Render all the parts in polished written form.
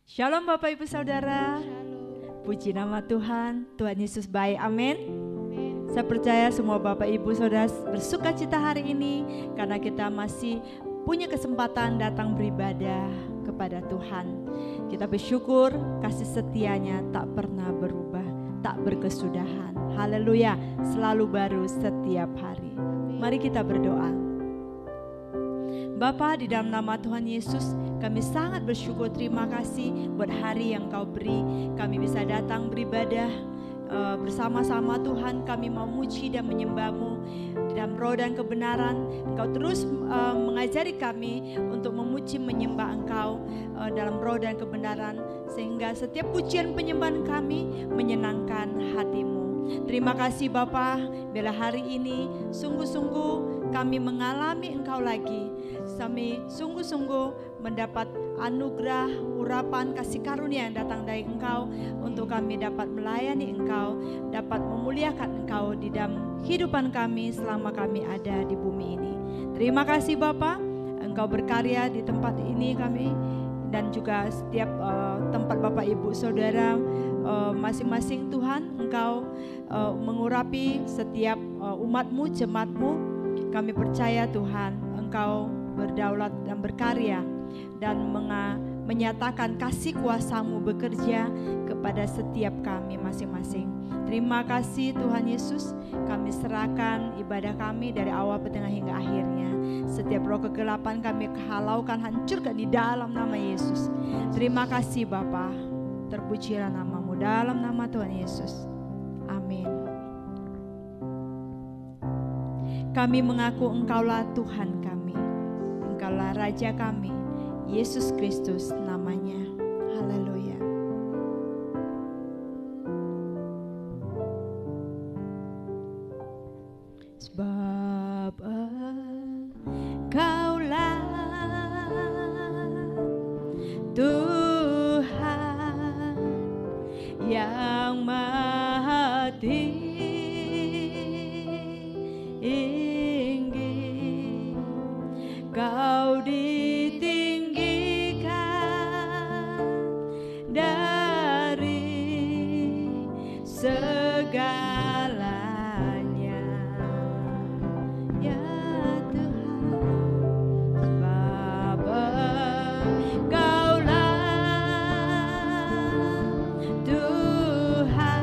Shalom Bapak Ibu Saudara. Puji nama Tuhan, Tuhan Yesus baik, amin. Saya percaya semua Bapak Ibu Saudara bersuka cita hari ini karena kita masih punya kesempatan datang beribadah kepada Tuhan. Kita bersyukur kasih setianya tak pernah berubah, tak berkesudahan. Haleluya, selalu baru setiap hari. Mari kita berdoa. Bapa, di dalam nama Tuhan Yesus, kami sangat bersyukur, terima kasih buat hari yang Kau beri. Kami bisa datang beribadah bersama-sama Tuhan. Kami mau muji dan menyembah-Mu dalam roh dan kebenaran. Engkau terus mengajari kami untuk memuji menyembah Engkau dalam roh dan kebenaran, sehingga setiap pujian penyembahan kami menyenangkan hati-Mu. Terima kasih Bapa, bila hari ini sungguh-sungguh kami mengalami Engkau lagi. Kami sungguh-sungguh mendapat anugerah, urapan, kasih karunia yang datang dari Engkau untuk kami dapat melayani Engkau, dapat memuliakan Engkau di dalam kehidupan kami selama kami ada di bumi ini. Terima kasih Bapa, Engkau berkarya di tempat ini kami dan juga setiap tempat Bapak Ibu Saudara masing-masing Tuhan. Engkau mengurapi setiap umat-Mu, jemaat-Mu. Kami percaya Tuhan, Engkau berdaulat dan berkarya dan menyatakan kasih kuasa-Mu bekerja kepada setiap kami masing-masing. Terima kasih Tuhan Yesus, kami serahkan ibadah kami dari awal, pertengahan hingga akhirnya. Setiap roh kegelapan kami halaukan, hancurkan di dalam nama Yesus. Terima kasih Bapa, terpujilah nama-Mu dalam nama Tuhan Yesus. Amin. Kami mengaku Engkaulah Tuhan kami, Engkaulah Raja kami, Yesus Kristus namanya. Haleluya. Sebab Engkaulah Tuhan yang Maha Tinggi, Kau ditinggikan dari segalanya, ya Tuhan. Sebab Engkaulah Tuhan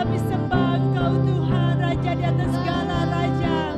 Kami sembah Engkau Tuhan, Raja di atas segala raja.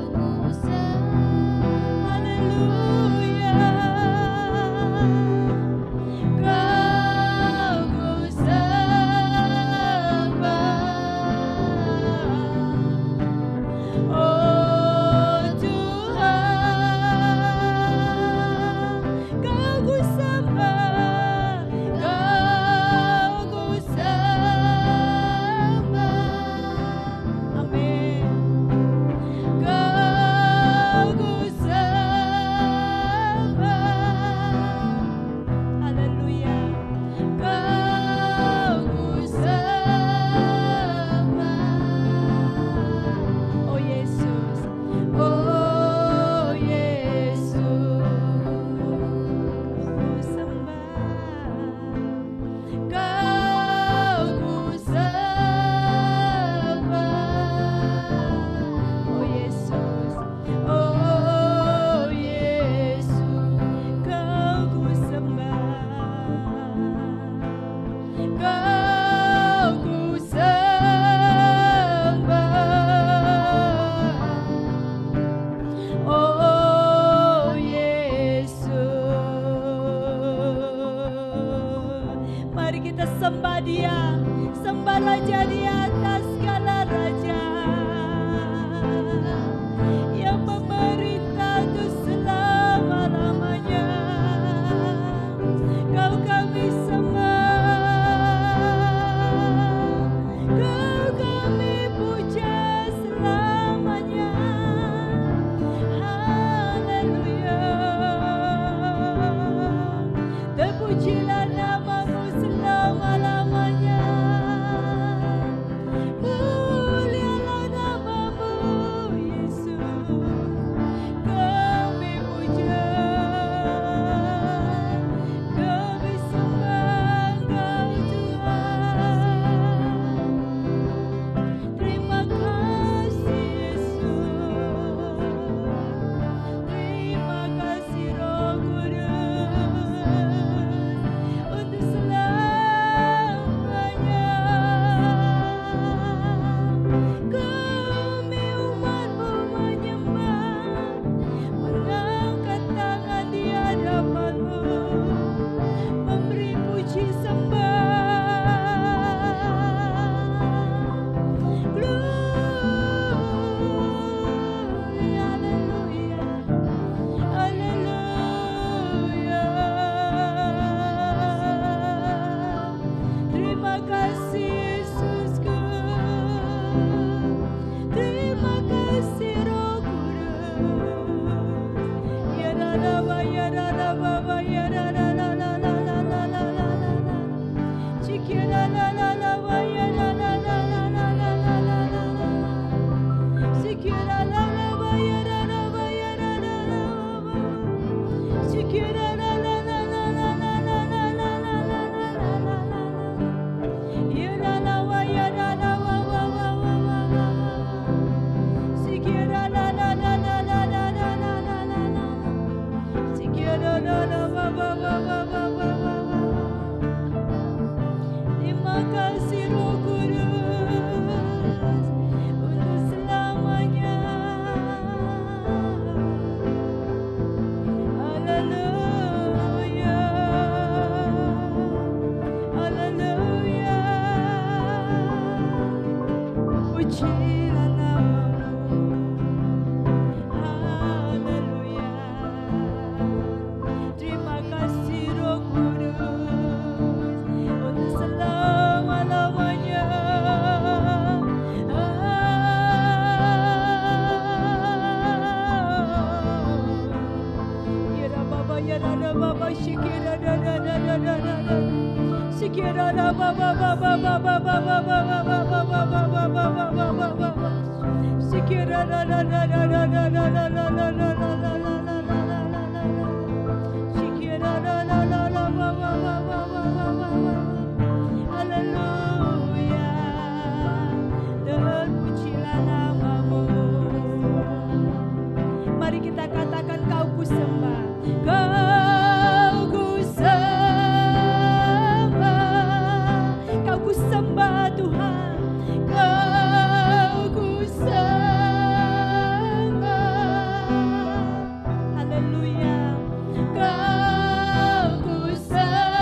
Terima kasih Roh Kudus untuk selamanya. Haleluya, haleluya, pujilah namamu. Haleluya, terima kasih Roh Kudus untuk selama-lamanya. Yara baba yara baba shikira da da da da da da da. Shikira da baba baba baba baba baba baba baba baba baba baba. Shikira da da da da da da da da da da da da da da da da. Shikira da da da da baba baba baba baba. Haleluya, dan pujilah namamu. Mari kita katakan kau ku sembah, kau ku sembah, kau ku sembah Tuhan, kau ku sembah. Haleluya, kau ku sembah.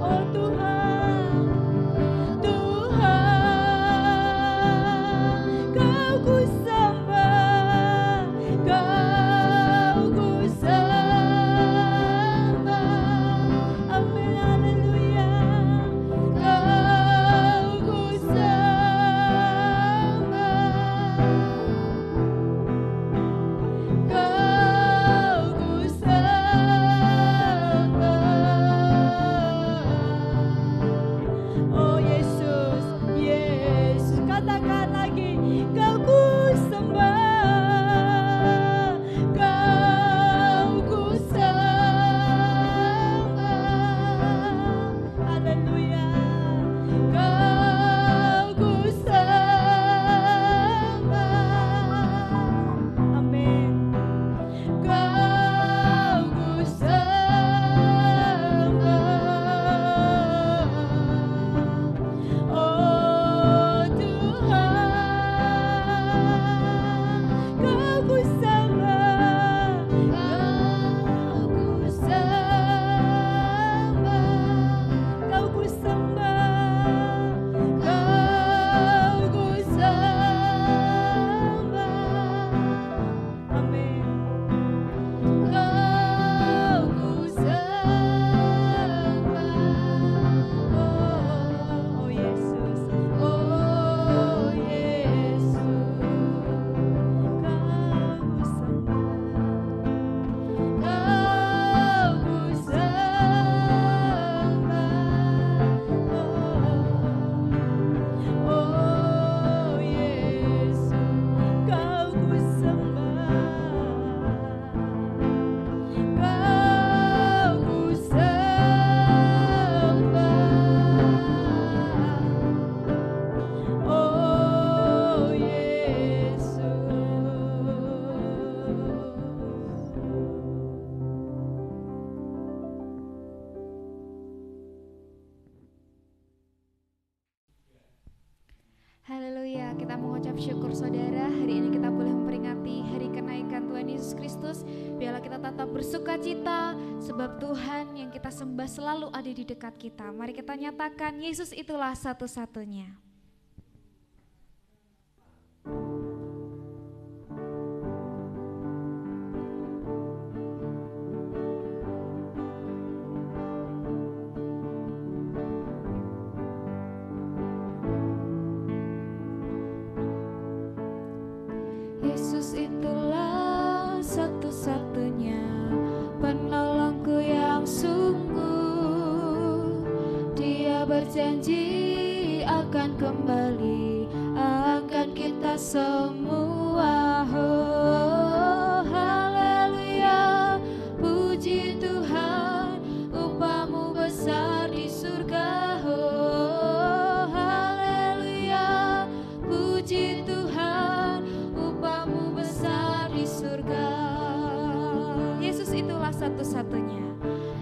Oh Tuhan, Tuhan, kau ku sembah, kau ku sembah. Amin, haleluya, kau ku sembah, kau ku sembah. Oh Yesus, Yesus, katakan lagi, kau ku sembah, kau ku sembah. Haleluya, kau ku sembah. Amin. Kau ku sembah. Oh Tuhan, kau ku sembah, kau ku sembah, kau ku sembah, kau ku sembah. Amin. Kau ku sembah. Oh Yesus, oh Yesus, kau ku sembah, kau ku sembah. Oh Yesus, kau ku sembah, kau ku sembah. Oh Yesus. Haleluya, kita mengucap syukur saudara. Hari ini kita boleh memperingati hari kenaikan Tuhan Yesus Kristus. Biarlah kita tetap bersuka cita, sebab Tuhan yang kita sembah selalu ada di dekat kita. Mari kita nyatakan, Yesus itulah satu-satunya. Yesus itulah satu-satunya penolongku yang sungguh. Dia berjanji akan akan kembali, akan kita semua. Oh, haleluya, puji Tuhan, upah-Mu besar di surga. Oh, haleluya, puji Tuhan, upah-Mu besar di surga. Yesus itulah satu-satunya.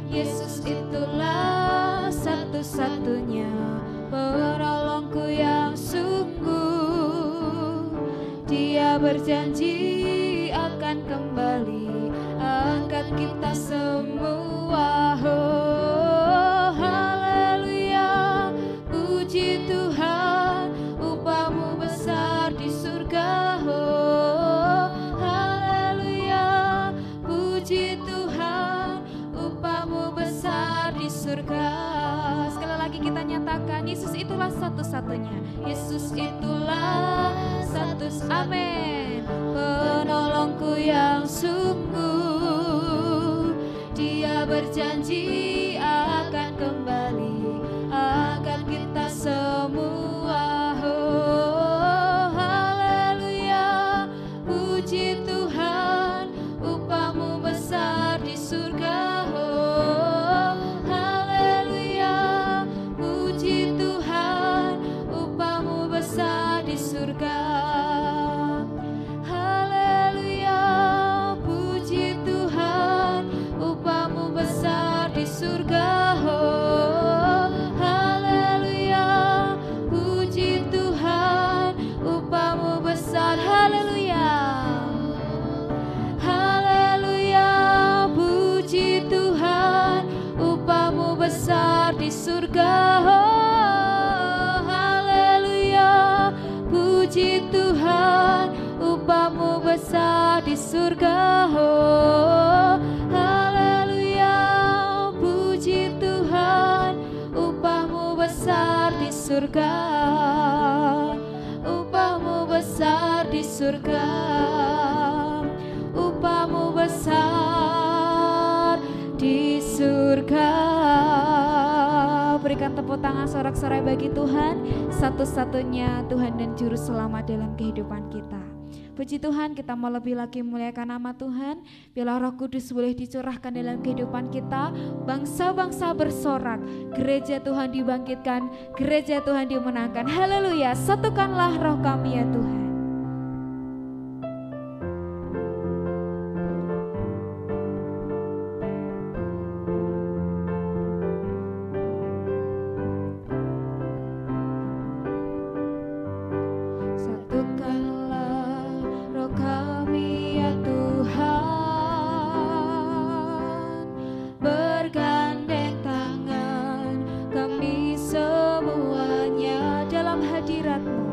Yesus itulah satu-satunya penolongku yang sungguh. Dia berjanji akan kembali, angkat kita semua. Oh, haleluya, puji Tuhan, upah-Mu besar di surga. Oh, haleluya, puji Tuhan, upah-Mu besar di surga. Sekali lagi kita nyatakan, Yesus itulah satu-satunya. Yesus itulah amin, penolongku yang sungguh. Dia berjanji akan kembali, akan kita semua. Oh, haleluya, puji Tuhan, upah-Mu besar di surga. Oh, haleluya, puji Tuhan, upah-Mu besar di surga. Haleluya, puji Tuhan, upah-Mu besar di surga. Oh, haleluya, puji Tuhan, upah-Mu besar. Haleluya, haleluya, puji Tuhan, upah-Mu besar di surga. Oh, haleluya, puji Tuhan, upah-Mu besar di surga. Oh, haleluya, puji Tuhan, upah-Mu besar di surga. Upah-Mu besar di surga, upah-Mu besar di surga. Berikan tepuk tangan sorak-sorai bagi Tuhan, satu-satunya Tuhan dan Juru Selamat dalam kehidupan kita. Puji Tuhan, kita mau lebih lagi muliakan nama Tuhan. Biarlah Roh Kudus boleh dicurahkan dalam kehidupan kita. Bangsa-bangsa bersorak, gereja Tuhan dibangkitkan, gereja Tuhan dimenangkan. Haleluya, satukanlah roh kami ya Tuhan. Satukanlah roh kami ya Tuhan, bergandeng tangan kami semuanya dalam hadirat-Mu.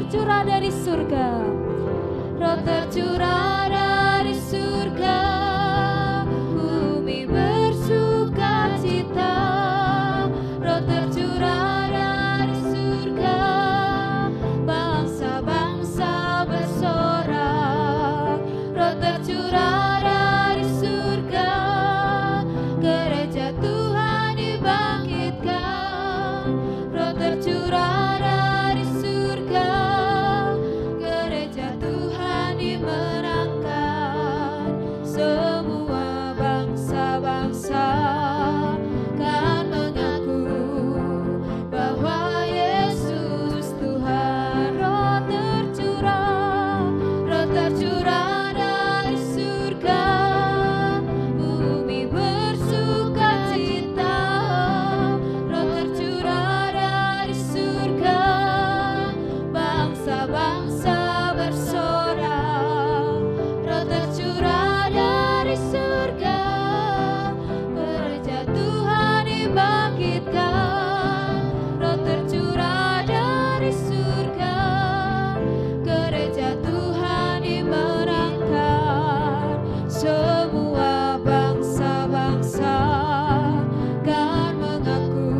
tercurah dari surga, roh tercurah dari surga, bumi bersuka cita, roh tercurah dari surga, bangsa-bangsa bersorak, roh tercurah dari surga, gereja Tuhan dibangkitkan, roh tercurah dari surga, gereja Tuhan dimenangkan, semua bangsa-bangsa kan mengaku bahwa Yesus Tuhan. Roh tercurah dari surga, bumi bersuka cita, roh tercurah dari surga, bangsa-bangsa bersorak, roh tercurah dari surga, gereja Tuhan dibangkitkan, roh tercurah dari surga, gereja Tuhan dimenangkan, semua bangsa-bangsa kan mengaku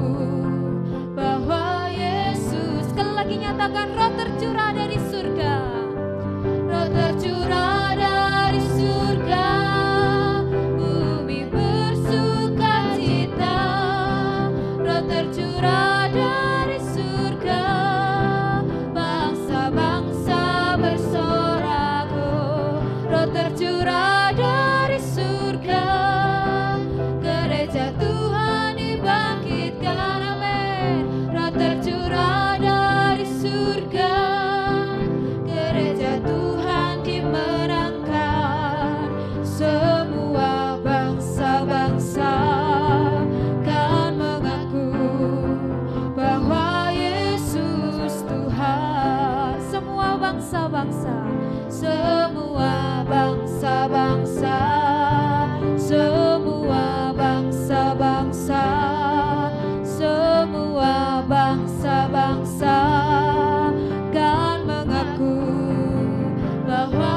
bahwa Yesus. Sekali lagi nyatakan, roh tercurah dari surga, roh tercurah dari surga, bumi bersuka cita, roh tercurah dari surga, bangsa-bangsa bersorak, roh tercurah dari surga, gereja Tuhan dibangkitkan, amin. Roh tercurah dari surga, gereja Tuhan dimenangkan, semua bangsa-bangsa kan mengaku bahwa Yesus Tuhan. Semua bangsa-bangsa, semua bangsa-bangsa, semua bangsa-bangsa, semua bangsa-bangsa kan mengaku bahwa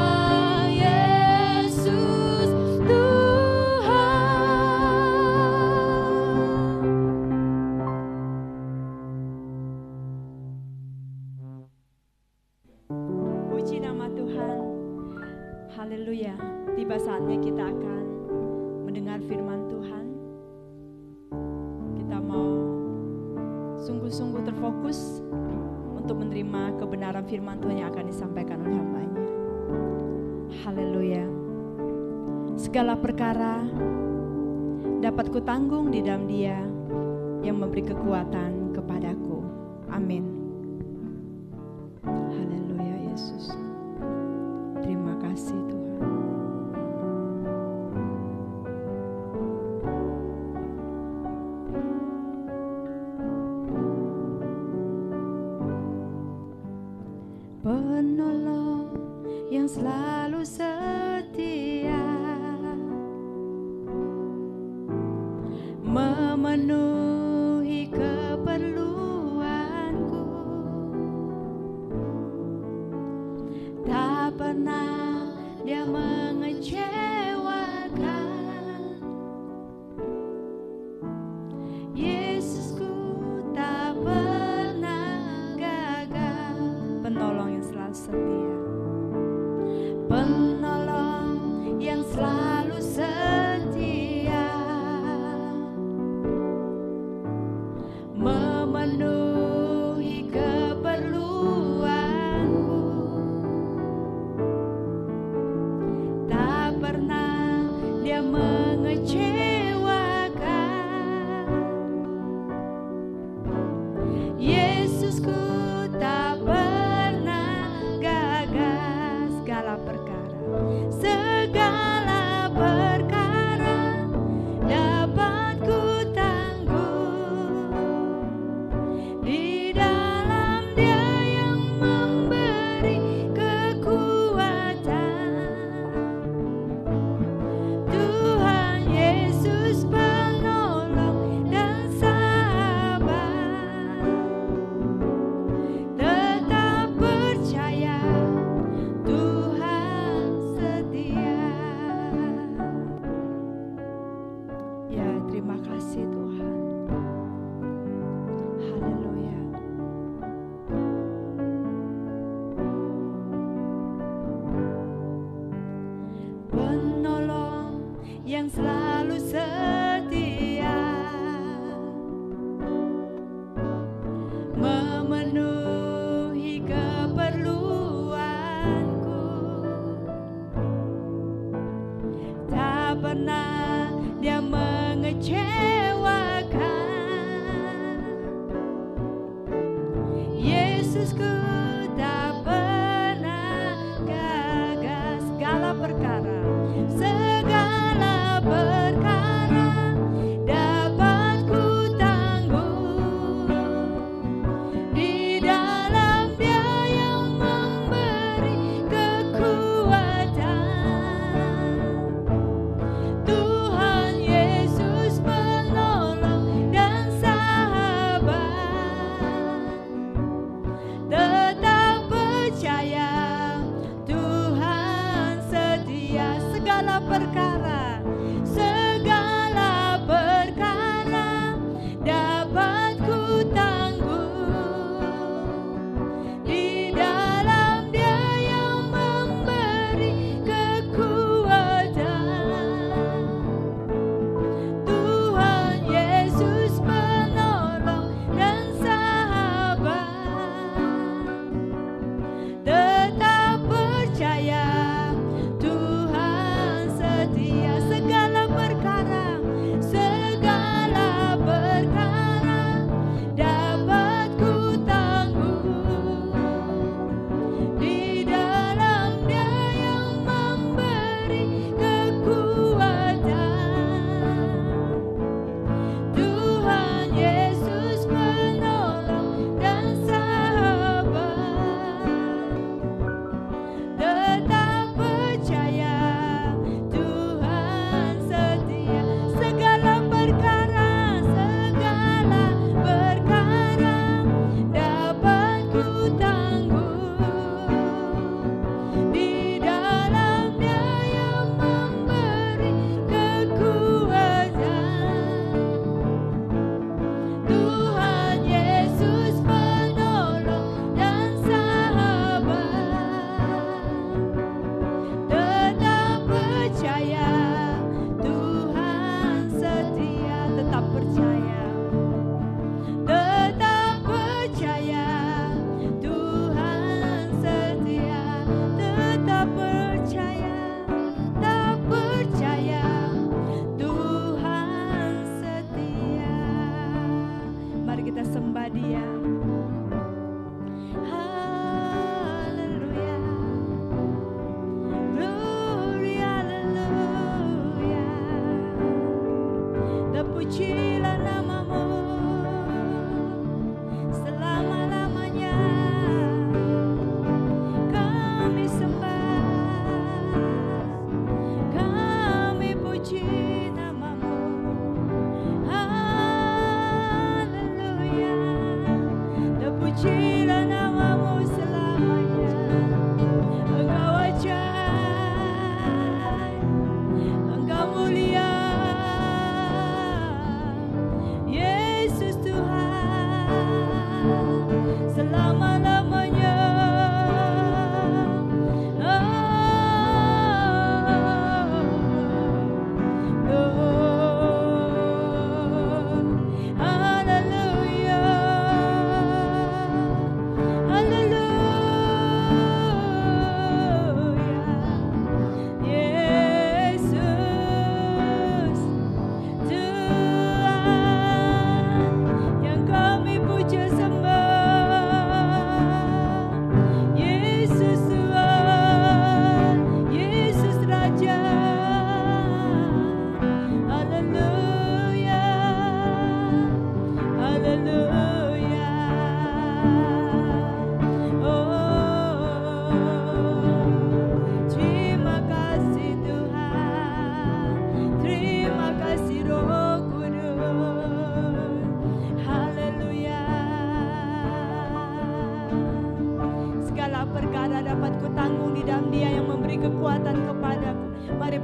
Yesus Tuhan. Puji nama Tuhan. Haleluya. Tiba saatnya kita akan mendengar firman Tuhan. Kita mau sungguh-sungguh terfokus untuk menerima kebenaran firman Tuhan yang akan disampaikan oleh hamba-Nya. Haleluya. Segala perkara dapat kutanggung di dalam Dia yang memberi kekuatan kepadaku. Amin. Haleluya Yesus. Terima kasih Tuhan. Penolong yang selalu setia, memenuhi keperluanku, tak pernah Dia mengecewakan. Yesusku tak pernah gagal. Penolong yang selalu setia, penolong yang selalu setia, memenuhi keperluanku, tak pernah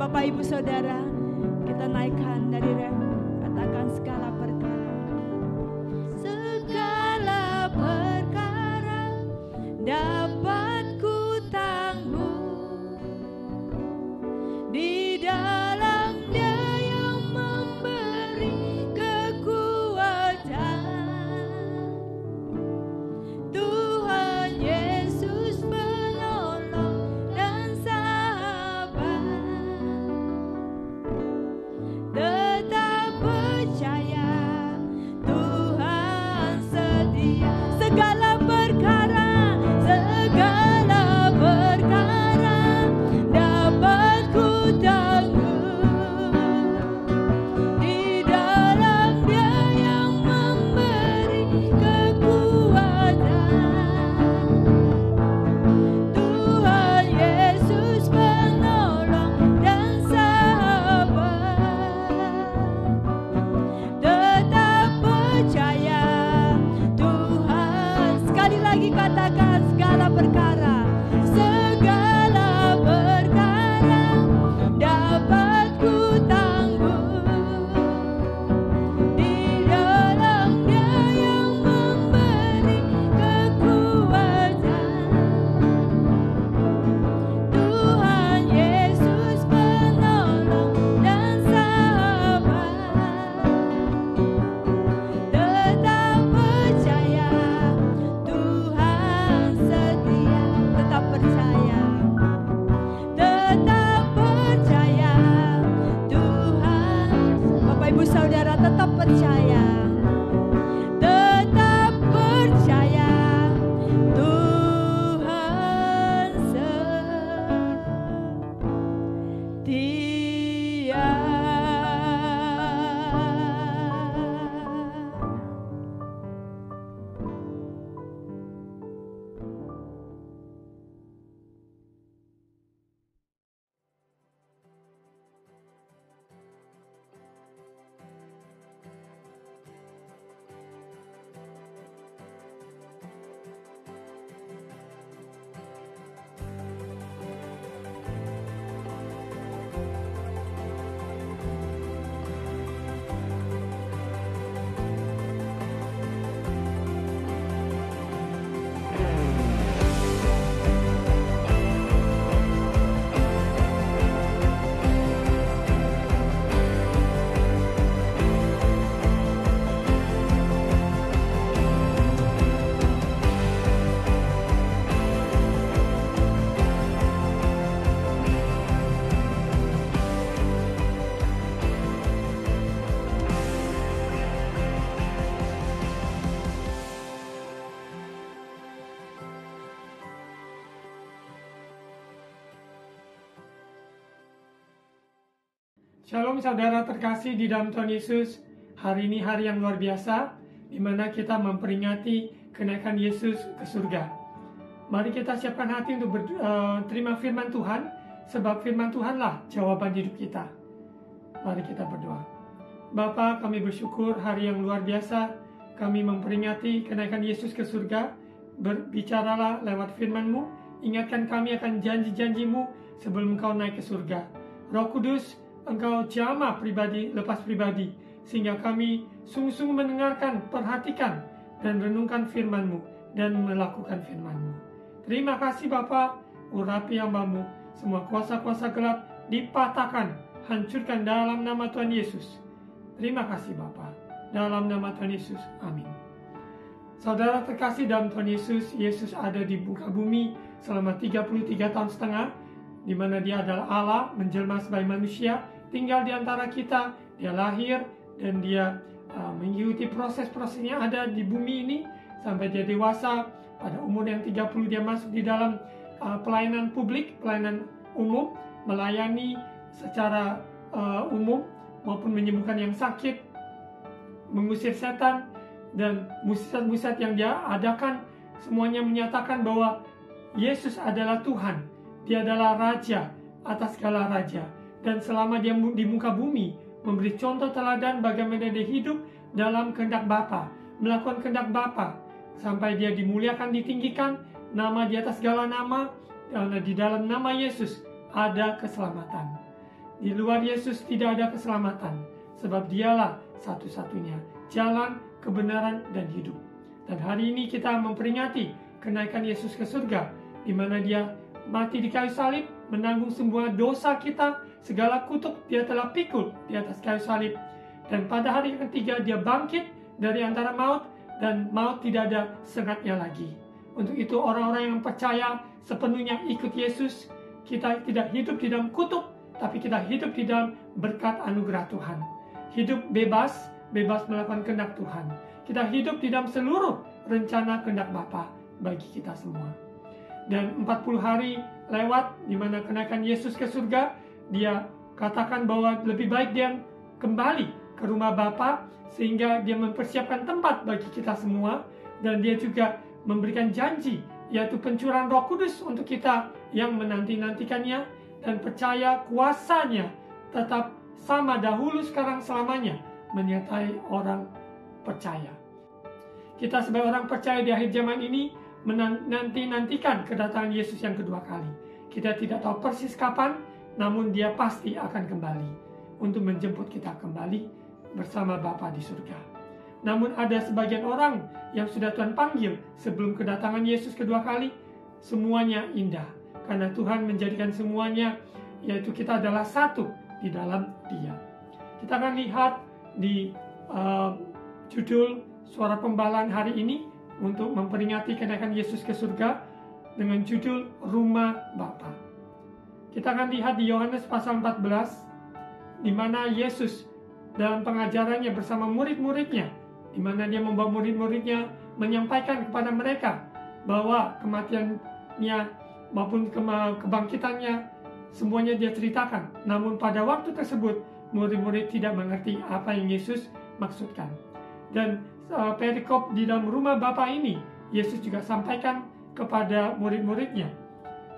Bapak Ibu Saudara, kita naikkan dari ref, katakan segala perkara. Segala perkara dapat ku tanggung di dalam Dia yang memberi kekuatan. Tuhan Yesus penolong dan sahabat, tetap percaya Tuhan setia. Segala perkara dapat ku tanggung di dalam Dia yang memberi kekuatan. Tuhan Yesus penolong dan sahabat, tetap percaya Tuhan. Sekali lagi katakan segala perkara. Segala perkara dapat ku tanggung di dalam Dia yang memberi kekuatan. Tuhan Yesus penolong dan sahabat, tetap percaya Tuhan setia. Tetap percaya, tetap percaya Tuhan. Bapak Ibu Saudara, tetap percaya, tetap percaya Tuhan setia. Shalom saudara terkasih di dalam Tuhan Yesus. Hari ini hari yang luar biasa, di mana kita memperingati kenaikan Yesus ke surga. Mari kita siapkan hati untuk terima firman Tuhan, sebab firman Tuhanlah jawaban hidup kita. Mari kita berdoa. Bapa, kami bersyukur hari yang luar biasa, kami memperingati kenaikan Yesus ke surga. Berbicaralah lewat firman-Mu, ingatkan kami akan janji-janji-Mu sebelum Engkau naik ke surga. Roh Kudus, Engkau jamah pribadi lepas pribadi, sehingga kami sungguh-sungguh mendengarkan, perhatikan, dan renungkan firman-Mu, dan melakukan firman-Mu. Terima kasih Bapa, urapi hamba-Mu, semua kuasa-kuasa gelap dipatahkan, hancurkan dalam nama Tuhan Yesus. Terima kasih Bapa, dalam nama Tuhan Yesus, amin. Saudara terkasih dalam Tuhan Yesus, Yesus ada di muka bumi selama 33 tahun setengah, di mana Dia adalah Allah, menjelma sebagai manusia, tinggal di antara kita. Dia lahir dan Dia mengikuti proses-proses yang ada di bumi ini sampai Dia dewasa. Pada umur yang 30 Dia masuk di dalam pelayanan publik, pelayanan umum, melayani secara umum maupun menyembuhkan yang sakit, mengusir setan, dan mukjizat-mukjizat yang Dia adakan semuanya menyatakan bahwa Yesus adalah Tuhan. Dia adalah Raja atas segala raja. Dan selama Dia di muka bumi, memberi contoh teladan bagaimana Dia hidup dalam kehendak Bapa, melakukan kehendak Bapa, sampai Dia dimuliakan, ditinggikan, nama di atas segala nama, dan di dalam nama Yesus ada keselamatan. Di luar Yesus tidak ada keselamatan, sebab dialah satu-satunya jalan, kebenaran, dan hidup. Dan hari ini kita memperingati kenaikan Yesus ke surga, di mana dia mati di kayu salib, menanggung semua dosa kita, segala kutuk dia telah pikul di atas kayu salib. Dan pada hari ketiga dia bangkit dari antara maut, dan maut tidak ada sengatnya lagi. Untuk itu orang-orang yang percaya sepenuhnya ikut Yesus, kita tidak hidup di dalam kutuk, tapi kita hidup di dalam berkat anugerah Tuhan. Hidup bebas melakukan kehendak Tuhan. Kita hidup di dalam seluruh rencana kehendak Bapa bagi kita semua. Dan 40 hari lewat di mana kenaikan Yesus ke surga, dia katakan bahwa lebih baik dia kembali ke rumah Bapa, sehingga dia mempersiapkan tempat bagi kita semua. Dan dia juga memberikan janji, yaitu pencurahan Roh Kudus untuk kita yang menanti-nantikannya, dan percaya kuasanya tetap sama dahulu, sekarang, selamanya menyertai orang percaya. Kita sebagai orang percaya di akhir zaman ini menanti-nantikan kedatangan Yesus yang kedua kali. Kita tidak tahu persis kapan, namun dia pasti akan kembali untuk menjemput kita kembali bersama Bapa di surga. Namun ada sebagian orang yang sudah Tuhan panggil sebelum kedatangan Yesus kedua kali. Semuanya indah, karena Tuhan menjadikan semuanya, yaitu kita adalah satu di dalam Dia. Kita akan lihat di judul Suara Pembalahan hari ini untuk memperingati kenaikan Yesus ke surga dengan judul Rumah Bapa. Kita akan lihat di Yohanes pasal 14, di mana Yesus dalam pengajarannya bersama murid-muridnya, di mana dia membawa murid-muridnya menyampaikan kepada mereka bahwa kematiannya maupun kebangkitannya semuanya dia ceritakan. Namun pada waktu tersebut murid-murid tidak mengerti apa yang Yesus maksudkan. Dan perikop di dalam rumah Bapa ini Yesus juga sampaikan kepada murid-muridnya.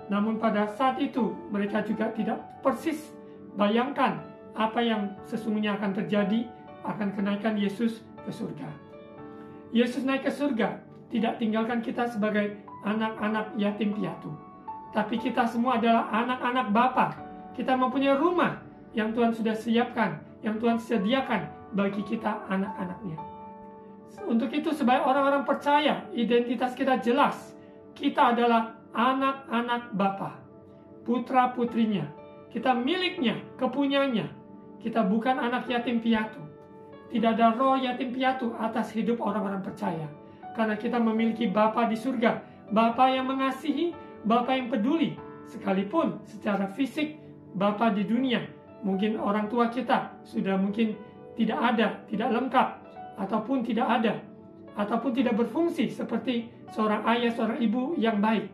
Namun pada saat itu mereka juga tidak persis bayangkan apa yang sesungguhnya akan terjadi, akan kenaikan Yesus ke surga. Yesus naik ke surga tidak tinggalkan kita sebagai anak-anak yatim piatu, tapi kita semua adalah anak-anak Bapa. Kita mempunyai rumah yang Tuhan sudah siapkan, yang Tuhan sediakan bagi kita anak-anaknya. Untuk itu sebagai orang-orang percaya, identitas kita jelas. Kita adalah anak-anak Bapa, putra-putrinya. Kita miliknya, kepunyanya. Kita bukan anak yatim piatu. Tidak ada roh yatim piatu atas hidup orang-orang percaya. Karena kita memiliki Bapa di surga, Bapa yang mengasihi, Bapa yang peduli. Sekalipun secara fisik Bapa di dunia, mungkin orang tua kita sudah mungkin tidak ada, tidak lengkap, ataupun tidak ada, ataupun tidak berfungsi seperti seorang ayah, seorang ibu yang baik.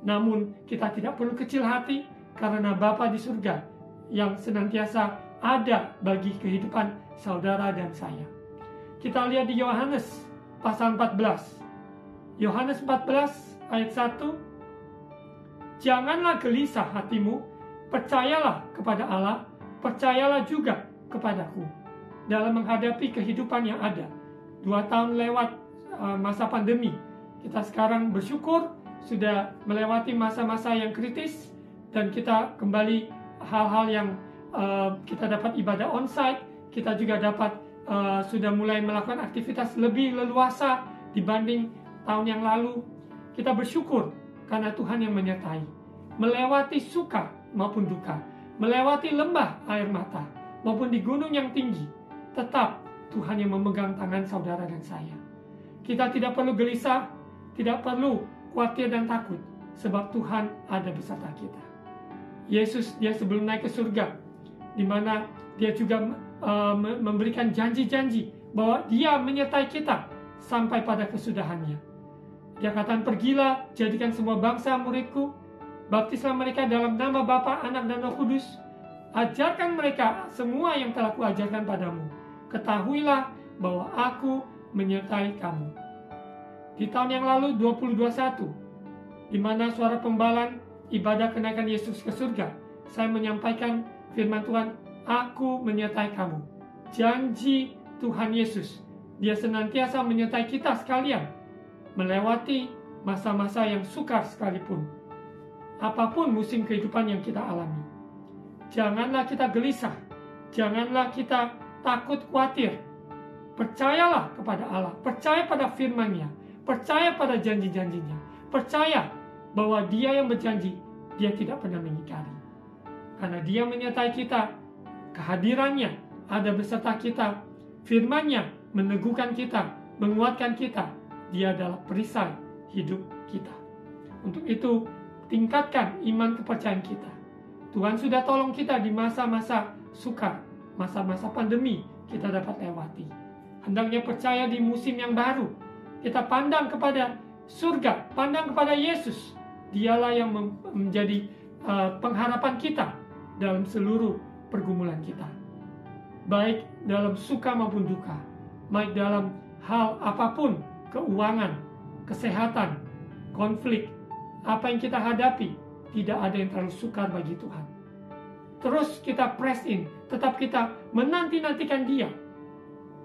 Namun kita tidak perlu kecil hati, karena Bapa di surga yang senantiasa ada bagi kehidupan saudara dan saya. Kita lihat di Yohanes pasal 14. Yohanes 14 ayat 1. Janganlah gelisah hatimu, percayalah kepada Allah, percayalah juga kepadaku. Dalam menghadapi kehidupan yang ada, 2 tahun lewat masa pandemi, kita sekarang bersyukur sudah melewati masa-masa yang kritis, dan kita kembali hal-hal yang kita dapat ibadah onsite, kita juga dapat sudah mulai melakukan aktivitas lebih leluasa dibanding tahun yang lalu. Kita bersyukur karena Tuhan yang menyertai, melewati suka maupun duka, melewati lembah air mata maupun di gunung yang tinggi, tetap Tuhan yang memegang tangan saudara dan saya. Kita tidak perlu gelisah, tidak perlu khawatir dan takut, sebab Tuhan ada beserta kita. Yesus dia sebelum naik ke surga, di mana dia juga memberikan janji-janji bahwa dia menyertai kita sampai pada kesudahannya. Dia katakan, pergilah, jadikan semua bangsa muridku, baptislah mereka dalam nama Bapa, Anak, dan Roh Kudus, ajarkan mereka semua yang telah kuajarkan padamu. Ketahuilah bahwa aku menyertai kamu. Di tahun yang lalu 2021, di mana suara pembalan ibadah kenaikan Yesus ke surga, saya menyampaikan firman Tuhan, aku menyertai kamu. Janji Tuhan Yesus, dia senantiasa menyertai kita sekalian, melewati masa-masa yang sukar sekalipun, apapun musim kehidupan yang kita alami. Janganlah kita gelisah, janganlah kita takut khawatir. Percayalah kepada Allah, percaya pada firman-Nya, percaya pada janji-janjinya, percaya bahwa Dia yang berjanji, Dia tidak pernah mengingkari. Karena Dia menyertai kita, kehadirannya ada beserta kita, firman-Nya meneguhkan kita, menguatkan kita. Dia adalah perisai hidup kita. Untuk itu, tingkatkan iman kepercayaan kita. Tuhan sudah tolong kita di masa-masa sukar, masa-masa pandemi kita dapat lewati. Hendaknya percaya di musim yang baru. Kita pandang kepada surga, pandang kepada Yesus. Dialah yang menjadi pengharapan kita dalam seluruh pergumulan kita. Baik dalam suka maupun duka, baik dalam hal apapun, keuangan, kesehatan, konflik, apa yang kita hadapi, tidak ada yang terlalu sukar bagi Tuhan. Terus kita press in, tetap kita menanti-nantikan Dia.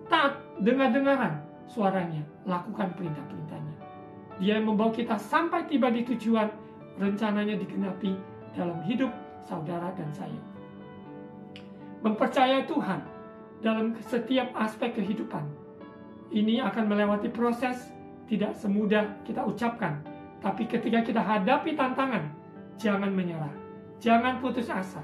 Taat, dengar-dengaran suaranya, lakukan perintah-perintahnya. Dia yang membawa kita sampai tiba di tujuan, rencananya digenapi dalam hidup saudara dan saya. Mempercayai Tuhan dalam setiap aspek kehidupan. Ini akan melewati proses, tidak semudah kita ucapkan. Tapi ketika kita hadapi tantangan, jangan menyerah, jangan putus asa.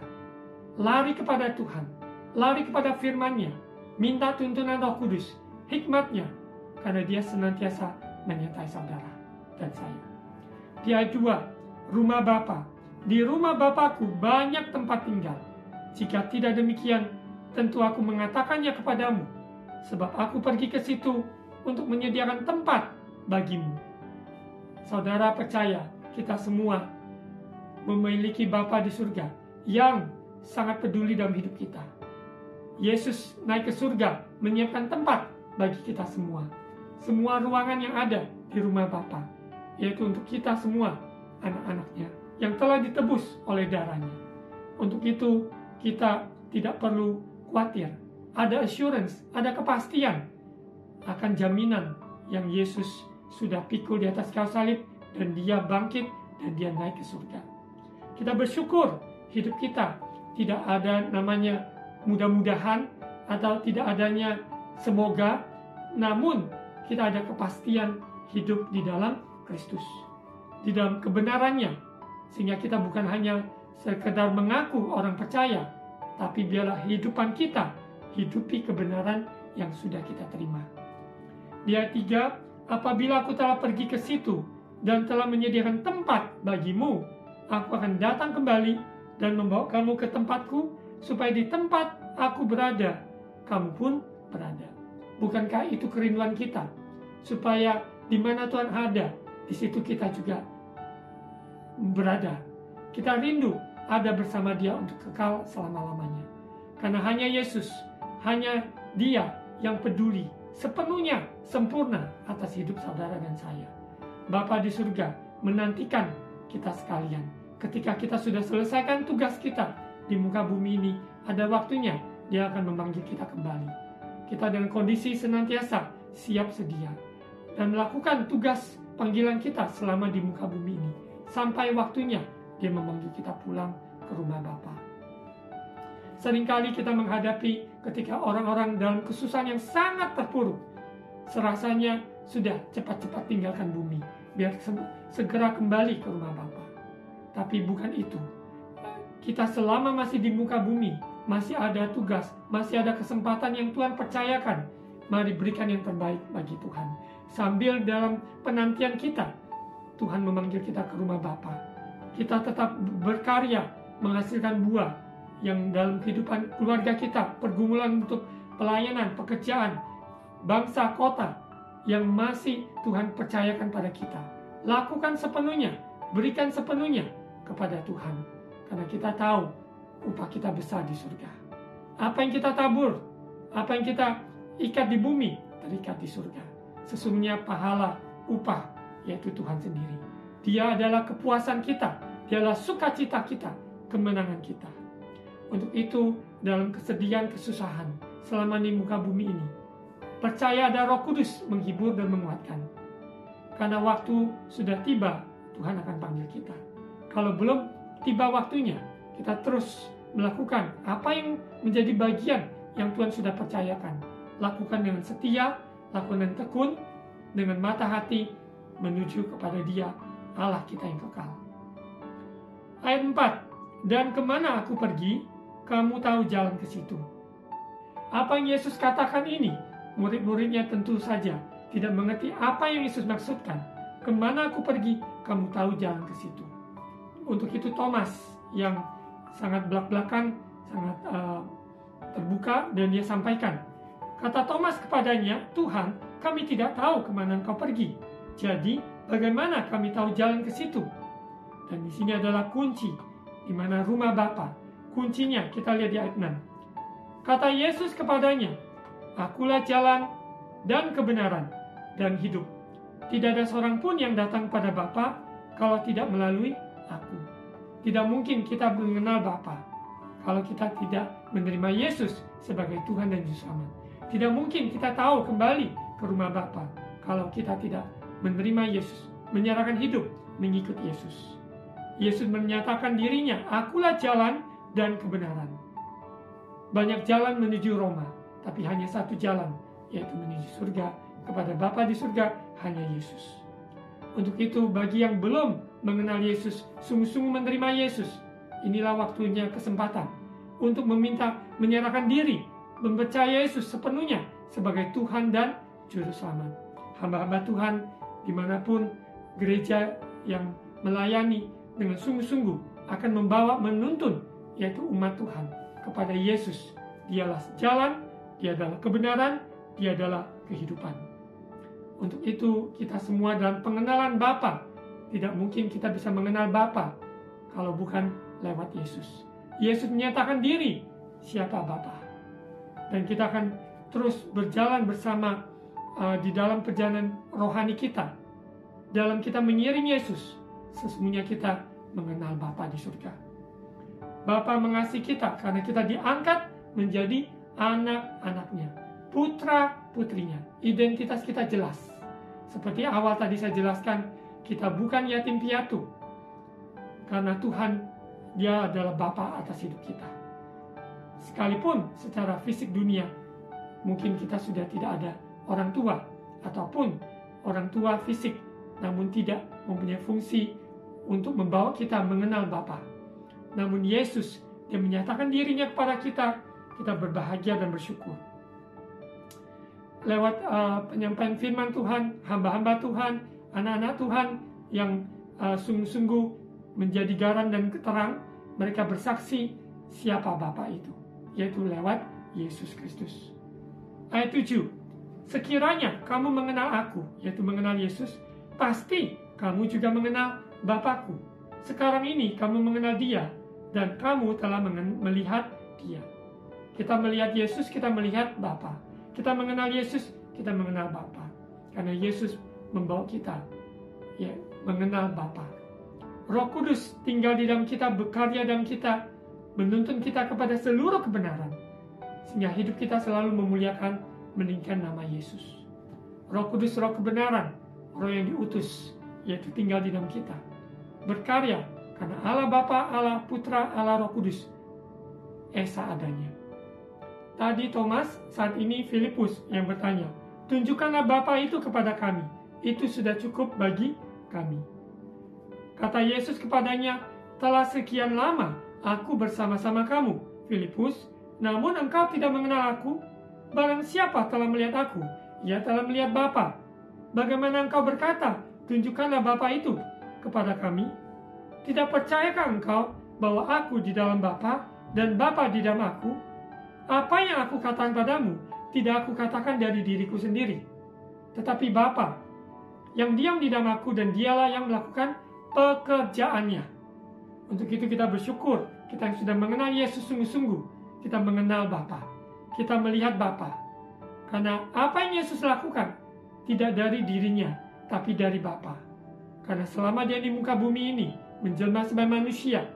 Lari kepada Tuhan, lari kepada firman-Nya, minta tuntunan Roh Kudus, hikmat-Nya, karena Dia senantiasa menyertai saudara dan saya. Di ayat 2, rumah Bapa. Di rumah Bapakku banyak tempat tinggal. Jika tidak demikian, tentu aku mengatakannya kepadamu, sebab aku pergi ke situ untuk menyediakan tempat bagimu. Saudara percaya, kita semua memiliki Bapa di surga yang sangat peduli dalam hidup kita. Yesus naik ke surga, menyiapkan tempat bagi kita semua. Semua ruangan yang ada di rumah Bapa, yaitu untuk kita semua, anak-anaknya, yang telah ditebus oleh darah-Nya. Untuk itu, kita tidak perlu khawatir. Ada assurance, ada kepastian akan jaminan yang Yesus sudah pikul di atas kayu salib, dan Dia bangkit, dan Dia naik ke surga. Kita bersyukur hidup kita tidak ada namanya mudah-mudahan atau tidak adanya semoga, namun kita ada kepastian hidup di dalam Kristus, di dalam kebenaran-Nya, sehingga kita bukan hanya sekedar mengaku orang percaya, tapi biarlah kehidupan kita hidupi kebenaran yang sudah kita terima. Di ayat 3, apabila aku telah pergi ke situ dan telah menyediakan tempat bagimu, aku akan datang kembali dan membawa kamu ke tempatku, supaya di tempat aku berada, kamu pun berada. Bukankah itu kerinduan kita? Supaya di mana Tuhan ada, di situ kita juga berada. Kita rindu ada bersama Dia untuk kekal selama-lamanya. Karena hanya Yesus, hanya Dia yang peduli sepenuhnya sempurna atas hidup saudara dan saya. Bapa di surga menantikan kita sekalian. Ketika kita sudah selesaikan tugas kita di muka bumi ini, ada waktunya Dia akan memanggil kita kembali. Kita dengan kondisi senantiasa siap sedia dan melakukan tugas panggilan kita selama di muka bumi ini, sampai waktunya Dia memanggil kita pulang ke rumah Bapa. Seringkali kita menghadapi ketika orang-orang dalam kesusahan yang sangat terpuruk, serasanya sudah cepat-cepat tinggalkan bumi, biar segera kembali ke rumah Bapa. Tapi bukan itu. Kita selama masih di muka bumi, masih ada tugas, masih ada kesempatan yang Tuhan percayakan. Mari berikan yang terbaik bagi Tuhan. Sambil dalam penantian kita, Tuhan memanggil kita ke rumah Bapa. Kita tetap berkarya, menghasilkan buah yang dalam kehidupan keluarga kita, pergumulan untuk pelayanan, pekerjaan, bangsa, kota yang masih Tuhan percayakan pada kita. Lakukan sepenuhnya, berikan sepenuhnya kepada Tuhan, karena kita tahu upah kita besar di surga. Apa yang kita tabur, apa yang kita ikat di bumi, terikat di surga. Sesungguhnya pahala upah, yaitu Tuhan sendiri. Dia adalah kepuasan kita, Dia adalah sukacita kita, kemenangan kita. Untuk itu, dalam kesedihan, kesusahan, selama di muka bumi ini, percaya ada Roh Kudus menghibur dan menguatkan. Karena waktu sudah tiba, Tuhan akan panggil kita. Kalau belum tiba waktunya, kita terus melakukan apa yang menjadi bagian yang Tuhan sudah percayakan. Lakukan dengan setia, lakukan dengan tekun, dengan mata hati, menuju kepada Dia, Allah kita yang kekal. Ayat 4, dan kemana aku pergi, kamu tahu jalan ke situ. Apa yang Yesus katakan ini, murid-muridnya tentu saja tidak mengerti apa yang Yesus maksudkan. Kemana aku pergi, kamu tahu jalan ke situ. Untuk itu Thomas yang sangat belak-belakan, sangat terbuka, dan dia sampaikan. Kata Thomas kepadanya, Tuhan, kami tidak tahu kemana engkau pergi. Jadi, bagaimana kami tahu jalan ke situ? Dan di sini adalah kunci, di mana rumah Bapa. Kuncinya kita lihat di ayat 6. Kata Yesus kepadanya, Akulah jalan dan kebenaran dan hidup. Tidak ada seorang pun yang datang pada Bapa kalau tidak melalui aku. Tidak mungkin kita mengenal Bapa kalau kita tidak menerima Yesus sebagai Tuhan dan Juru Selamat. Tidak mungkin kita tahu kembali ke rumah Bapa kalau kita tidak menerima Yesus, menyerahkan hidup, mengikut Yesus. Yesus menyatakan dirinya, Akulah jalan dan kebenaran. Banyak jalan menuju Roma, tapi hanya satu jalan, yaitu menuju surga. Kepada Bapa di surga, hanya Yesus. Untuk itu, bagi yang belum mengenal Yesus, sungguh-sungguh menerima Yesus, inilah waktunya kesempatan untuk meminta, menyerahkan diri, mempercayai Yesus sepenuhnya sebagai Tuhan dan Juru Selamat. Hamba-hamba Tuhan, dimanapun gereja yang melayani dengan sungguh-sungguh akan membawa, menuntun, yaitu umat Tuhan, kepada Yesus. Dialah jalan, Dia adalah kebenaran, Dia adalah kehidupan. Untuk itu, kita semua dalam pengenalan Bapa. Tidak mungkin kita bisa mengenal Bapa kalau bukan lewat Yesus. Yesus menyatakan diri, siapa Bapa. Dan kita akan terus berjalan bersama di dalam perjalanan rohani kita. Dalam kita mengiring Yesus, sesungguhnya kita mengenal Bapa di surga. Bapa mengasihi kita karena kita diangkat menjadi anak-anaknya, putra-putrinya. Identitas kita jelas. Seperti awal tadi saya jelaskan, kita bukan yatim piatu. Karena Tuhan, Dia adalah Bapa atas hidup kita. Sekalipun secara fisik dunia, mungkin kita sudah tidak ada orang tua, ataupun orang tua fisik, namun tidak mempunyai fungsi untuk membawa kita mengenal Bapa. Namun Yesus, Dia menyatakan dirinya kepada kita, kita berbahagia dan bersyukur. Lewat penyampaian firman Tuhan, hamba-hamba Tuhan, anak-anak Tuhan yang sungguh-sungguh menjadi garam dan terang, mereka bersaksi siapa Bapa itu, yaitu lewat Yesus Kristus. Ayat 7, sekiranya kamu mengenal aku, yaitu mengenal Yesus, pasti kamu juga mengenal Bapakku. Sekarang ini kamu mengenal Dia, dan kamu telah melihat Dia. Kita melihat Yesus, kita melihat Bapa. Kita mengenal Yesus, kita mengenal Bapa. Karena Yesus membawa kita mengenal Bapa. Roh Kudus tinggal di dalam kita, berkarya dalam kita, menuntun kita kepada seluruh kebenaran. Sehingga hidup kita selalu memuliakan, meninggikan nama Yesus. Roh Kudus, roh kebenaran, roh yang diutus, yaitu tinggal di dalam kita. Berkarya, karena Allah Bapa, Allah Putra, Allah Roh Kudus, esa adanya. Tadi Thomas, saat ini Filipus yang bertanya, tunjukkanlah Bapa itu kepada kami, itu sudah cukup bagi kami. Kata Yesus kepadanya, telah sekian lama aku bersama-sama kamu, Filipus, namun engkau tidak mengenal aku. Barang siapa telah melihat aku, ia telah melihat Bapa. Bagaimana engkau berkata, tunjukkanlah Bapa itu kepada kami? Tidak percayakah engkau bahwa aku di dalam Bapa dan Bapa di dalam aku? Apa yang aku katakan padamu, tidak aku katakan dari diriku sendiri, tetapi Bapa yang diam di dalam aku, dan Dialah yang melakukan pekerjaannya. Untuk itu kita bersyukur, kita yang sudah mengenal Yesus sungguh-sungguh, kita mengenal Bapa, kita melihat Bapa. Karena apa yang Yesus lakukan tidak dari dirinya, tapi dari Bapa. Karena selama Dia di muka bumi ini menjelma sebagai manusia,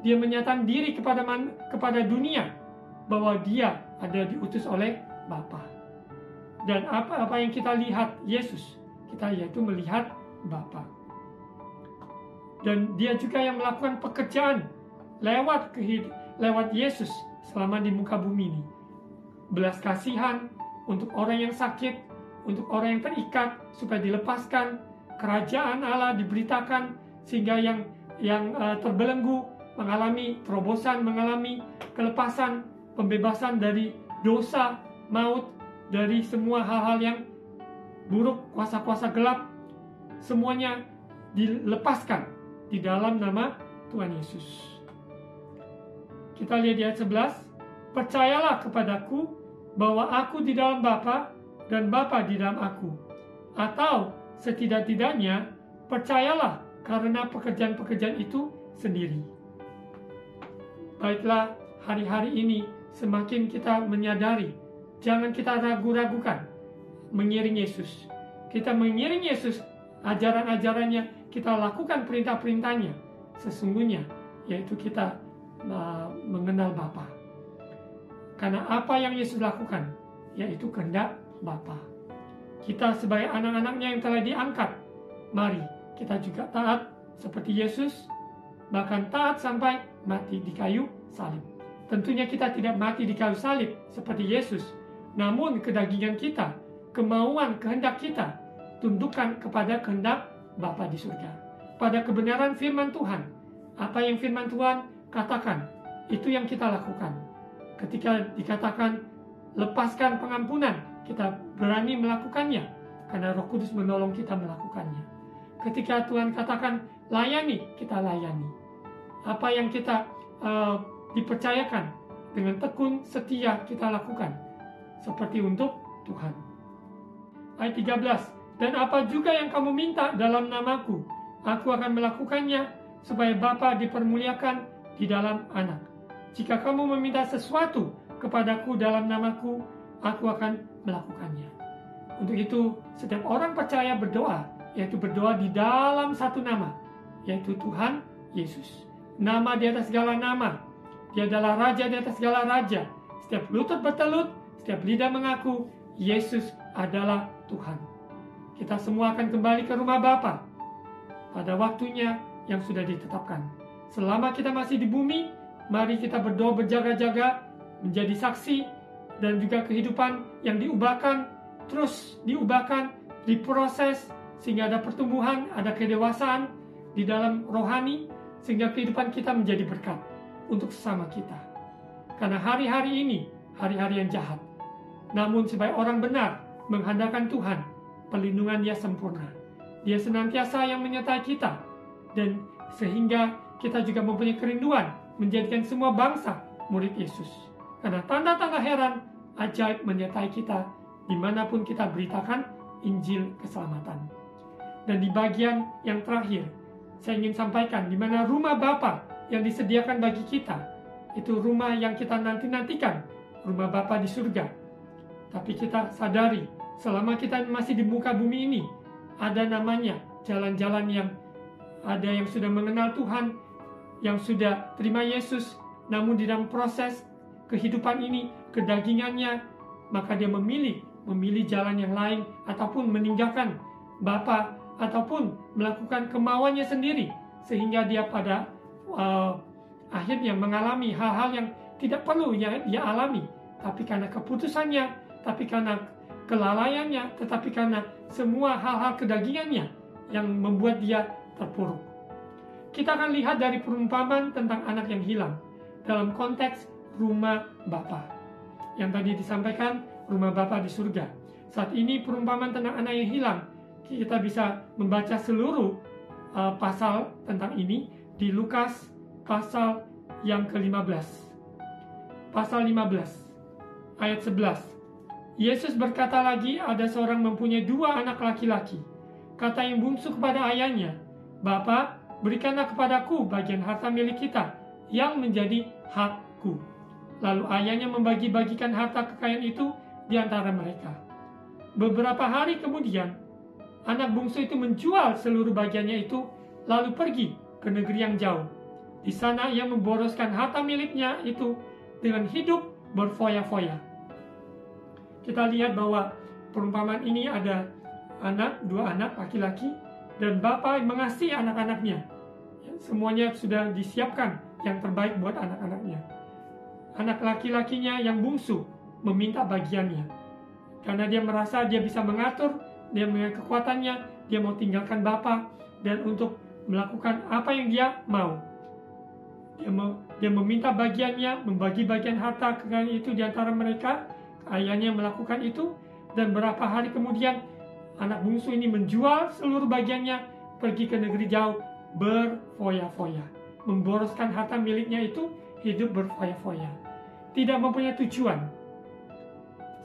Dia menyatakan diri kepada dunia bahwa Dia ada diutus oleh Bapa. Dan apa yang kita lihat Yesus, kita yaitu melihat Bapa. Dan Dia juga yang melakukan pekerjaan lewat Yesus selama di muka bumi ini. Belas kasihan untuk orang yang sakit, untuk orang yang terikat supaya dilepaskan, kerajaan Allah diberitakan sehingga yang terbelenggu mengalami terobosan, mengalami kelepasan, pembebasan dari dosa, maut, dari semua hal-hal yang buruk, kuasa-kuasa gelap, semuanya dilepaskan di dalam nama Tuhan Yesus. Kita lihat di ayat 11, percayalah kepadaku bahwa aku di dalam Bapa dan Bapa di dalam aku. Atau setidak-tidaknya percayalah karena pekerjaan-pekerjaan itu sendiri. Baiklah, hari-hari ini semakin kita menyadari, jangan kita ragu-ragukan mengiring Yesus. Kita mengiring Yesus, ajaran-ajarannya, kita lakukan perintah-perintahnya. Sesungguhnya, yaitu kita mengenal Bapa. Karena apa yang Yesus lakukan, yaitu kehendak Bapa. Kita sebagai anak-anaknya yang telah diangkat, mari kita juga taat seperti Yesus, bahkan taat sampai mati di kayu salib. Tentunya kita tidak mati di kayu salib seperti Yesus, namun kedagingan kita, kemauan, kehendak kita, tundukkan kepada kehendak Bapa di surga. Pada kebenaran firman Tuhan, apa yang firman Tuhan katakan, itu yang kita lakukan. Ketika dikatakan lepaskan pengampunan, kita berani melakukannya, karena Roh Kudus menolong kita melakukannya. Ketika Tuhan katakan layani, kita layani. Apa yang kita dipercayakan dengan tekun setia kita lakukan, seperti untuk Tuhan. Ayat 13, dan apa juga yang kamu minta dalam namaku, aku akan melakukannya, supaya Bapa dipermuliakan di dalam Anak. Jika kamu meminta sesuatu kepadaku dalam namaku, aku akan melakukannya. Untuk itu, setiap orang percaya berdoa, yaitu berdoa di dalam satu nama, yaitu Tuhan Yesus. Nama di atas segala nama. Dia adalah Raja di atas segala raja. Setiap lutut bertelut, setiap lidah mengaku, Yesus adalah Tuhan. Kita semua akan kembali ke rumah Bapa pada waktunya yang sudah ditetapkan. Selama kita masih di bumi, mari kita berdoa berjaga-jaga, menjadi saksi, dan juga kehidupan yang diubahkan, terus diubahkan, diproses, sehingga ada pertumbuhan, ada kedewasaan di dalam rohani, sehingga kehidupan kita menjadi berkat untuk sesama kita. Karena hari-hari ini, hari-hari yang jahat. Namun sebagai orang benar, mengandalkan Tuhan, perlindungan Dia sempurna. Dia senantiasa yang menyertai kita, dan sehingga kita juga mempunyai kerinduan menjadikan semua bangsa murid Yesus. Karena tanda-tanda heran, ajaib menyertai kita dimanapun kita beritakan Injil keselamatan. Dan di bagian yang terakhir, saya ingin sampaikan di mana rumah Bapa yang disediakan bagi kita, itu rumah yang kita nanti-nantikan, rumah Bapa di surga. Tapi kita sadari, selama kita masih di muka bumi ini, ada namanya jalan-jalan yang ada yang sudah mengenal Tuhan, yang sudah terima Yesus, namun di dalam proses kehidupan ini, kedagingannya, maka dia memilih jalan yang lain, ataupun meninggalkan Bapa, ataupun melakukan kemauannya sendiri, sehingga dia pada akhirnya mengalami hal-hal yang tidak perlu yang dia alami, tapi karena keputusannya, tapi karena kelalaiannya, tetapi karena semua hal-hal kedagingannya yang membuat dia terpuruk. Kita akan lihat dari perumpamaan tentang anak yang hilang dalam konteks rumah Bapa. Yang tadi disampaikan, rumah Bapa di surga. Saat ini perumpamaan tentang anak yang hilang, kita bisa membaca seluruh pasal tentang ini di Lukas pasal yang ke-15. Pasal 15 ayat 11. Yesus berkata lagi, ada seorang mempunyai 2 anak laki-laki. Kata yang bungsu kepada ayahnya, Bapa, berikanlah kepadaku bagian harta milik kita yang menjadi hakku. Lalu ayahnya membagi-bagikan harta kekayaan itu di antara mereka. Beberapa hari kemudian, anak bungsu itu menjual seluruh bagiannya itu, lalu pergi ke negeri yang jauh. Di sana ia memboroskan harta miliknya itu dengan hidup berfoya-foya. Kita lihat bahwa perumpamaan ini ada 2 anak laki-laki, dan Bapa mengasihi anak-anaknya. Semuanya sudah disiapkan yang terbaik buat anak-anaknya. Anak laki-lakinya yang bungsu meminta bagiannya, karena dia merasa dia bisa mengatur, dia memiliki kekuatannya, dia mau tinggalkan bapa dan untuk melakukan apa yang dia mau. Dia meminta bagiannya, membagi bagian harta kekayaan itu di antara mereka. Ayahnya melakukan itu, dan beberapa hari kemudian anak bungsu ini menjual seluruh bagiannya, pergi ke negeri jauh, berfoya-foya, memboroskan harta miliknya itu, hidup berfoya-foya, tidak mempunyai tujuan.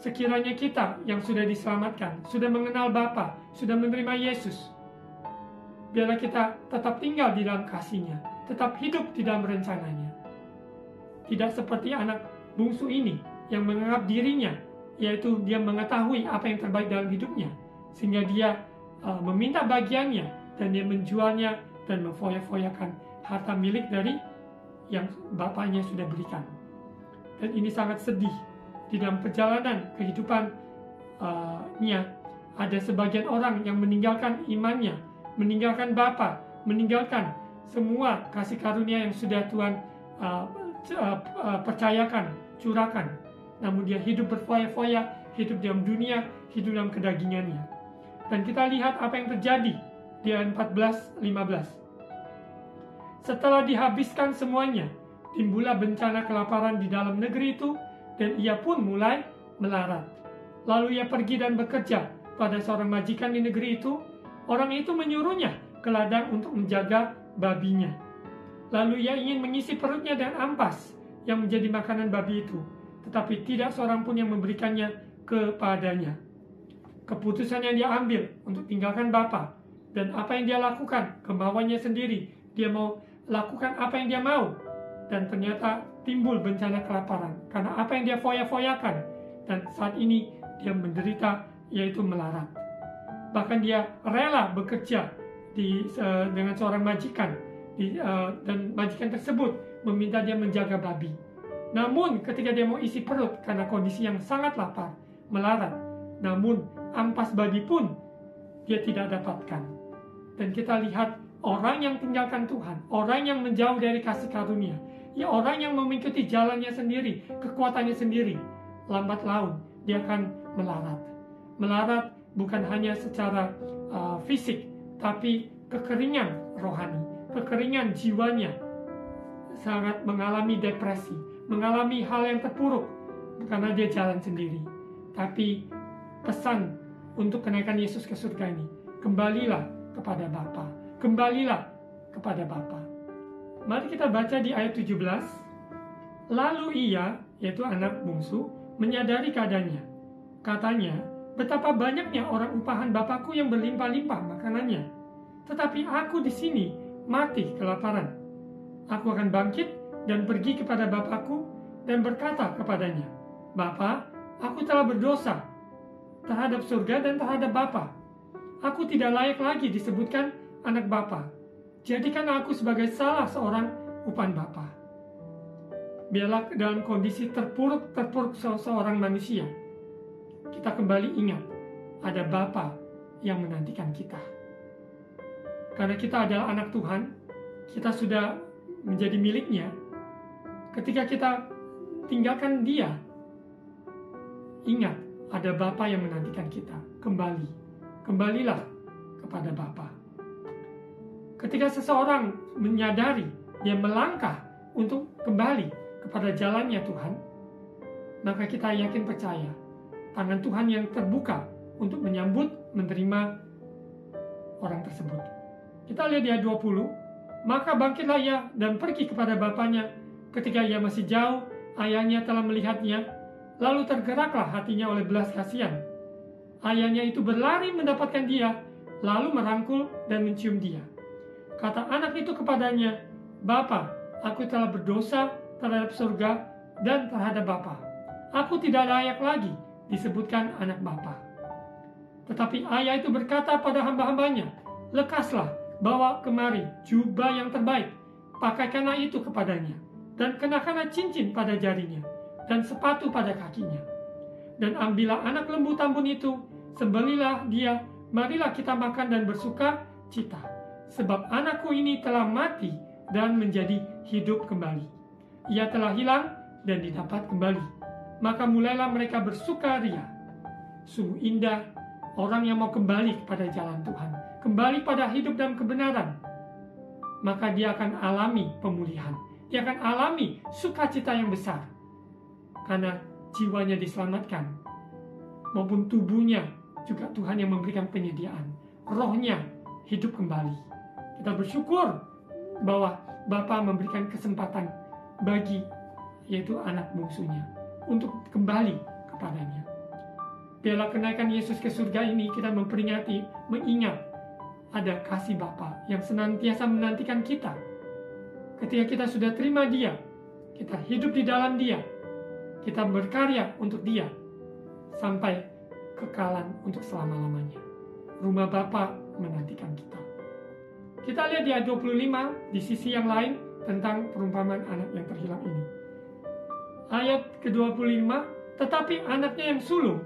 Sekiranya kita yang sudah diselamatkan, sudah mengenal Bapa, sudah menerima Yesus, biarlah kita tetap tinggal di dalam kasih-Nya, tetap hidup di dalam rencananya. Tidak seperti anak bungsu ini yang menganggap dirinya, yaitu dia mengetahui apa yang terbaik dalam hidupnya, sehingga dia meminta bagiannya dan dia menjualnya dan memfoya-foyakan harta milik dari yang bapaknya sudah berikan. Dan ini sangat sedih. Di dalam perjalanan kehidupannya, ada sebagian orang yang meninggalkan imannya, meninggalkan Bapa, meninggalkan semua kasih karunia yang sudah Tuhan percayakan, curahkan. Namun dia hidup berfoya-foya, hidup dalam dunia, hidup dalam kedagingannya. Dan kita lihat apa yang terjadi di ayat 14-15. Setelah dihabiskan semuanya, timbullah bencana kelaparan di dalam negeri itu, dan ia pun mulai melarat. Lalu ia pergi dan bekerja pada seorang majikan di negeri itu. Orang itu menyuruhnya ke ladang untuk menjaga babinya. Lalu ia ingin mengisi perutnya dengan ampas yang menjadi makanan babi itu, tetapi tidak seorang pun yang memberikannya kepadanya. Keputusan yang dia ambil untuk tinggalkan Bapa, dan apa yang dia lakukan, kemauannya sendiri, dia mau lakukan apa yang dia mau, dan ternyata timbul bencana kelaparan karena apa yang dia foya-foyakan, dan saat ini dia menderita, yaitu melarat. Bahkan dia rela bekerja dengan seorang majikan, dan majikan tersebut meminta dia menjaga babi. Namun ketika dia mau isi perut karena kondisi yang sangat lapar, melarat, namun ampas babi pun dia tidak dapatkan. Dan kita lihat orang yang tinggalkan Tuhan, orang yang menjauh dari kasih karunia, ya orang yang mengikuti jalannya sendiri, kekuatannya sendiri, lambat laun dia akan melarat. Melarat bukan hanya secara fisik, tapi kekeringan rohani, kekeringan jiwanya, sangat mengalami depresi, mengalami hal yang terpuruk karena dia jalan sendiri. Tapi pesan untuk kenaikan Yesus ke surga ini, kembalilah kepada Bapa, kembalilah kepada Bapa. Mari kita baca di ayat 17. Lalu ia, yaitu anak bungsu, menyadari keadaannya. Katanya, betapa banyaknya orang upahan Bapakku yang berlimpah-limpah makanannya, tetapi aku di sini mati kelaparan. Aku akan bangkit dan pergi kepada Bapakku dan berkata kepadanya, Bapa, aku telah berdosa terhadap surga dan terhadap Bapa. Aku tidak layak lagi disebutkan anak Bapa. Jadikan aku sebagai salah seorang upahan Bapa. Biarlah dalam kondisi terpuruk seorang manusia, kita kembali ingat ada Bapa yang menantikan kita. Karena kita adalah anak Tuhan, kita sudah menjadi miliknya. Ketika kita tinggalkan Dia, ingat ada Bapa yang menantikan kita. Kembalilah kepada Bapa. Ketika seseorang menyadari, dia melangkah untuk kembali kepada jalannya Tuhan, maka kita yakin percaya tangan Tuhan yang terbuka untuk menyambut, menerima orang tersebut. Kita lihat di ayat 20, maka bangkitlah ia dan pergi kepada bapaknya. Ketika ia masih jauh, ayahnya telah melihatnya, lalu tergeraklah hatinya oleh belas kasihan. Ayahnya itu berlari mendapatkan dia, lalu merangkul dan mencium dia. Kata anak itu kepadanya, Bapa, aku telah berdosa terhadap surga dan terhadap Bapa. Aku tidak layak lagi disebutkan anak Bapa. Tetapi ayah itu berkata pada hamba-hambanya, lekaslah, bawa kemari jubah yang terbaik, pakaikanlah itu kepadanya, dan kenakanlah cincin pada jarinya, dan sepatu pada kakinya. Dan ambillah anak lembu tambun itu, sembelilah dia, marilah kita makan dan bersuka cita. Sebab anakku ini telah mati dan menjadi hidup kembali. Ia telah hilang dan didapat kembali. Maka mulailah mereka bersukaria. Sungguh indah orang yang mau kembali kepada jalan Tuhan, kembali pada hidup dan kebenaran. Maka dia akan alami pemulihan. Dia akan alami sukacita yang besar. Karena jiwanya diselamatkan. Maupun tubuhnya juga Tuhan yang memberikan penyediaan. Rohnya hidup kembali. Kita bersyukur bahwa Bapa memberikan kesempatan bagi yaitu anak bungsunya untuk kembali kepadanya. Biarlah kenaikan Yesus ke surga ini kita memperingati, mengingat ada kasih Bapa yang senantiasa menantikan kita. Ketika kita sudah terima Dia, kita hidup di dalam Dia, kita berkarya untuk Dia sampai kekalan untuk selama-lamanya. Rumah Bapa menantikan kita. Kita lihat di ayat 25 di sisi yang lain tentang perumpamaan anak yang terhilang ini. Ayat ke-25, tetapi anaknya yang sulung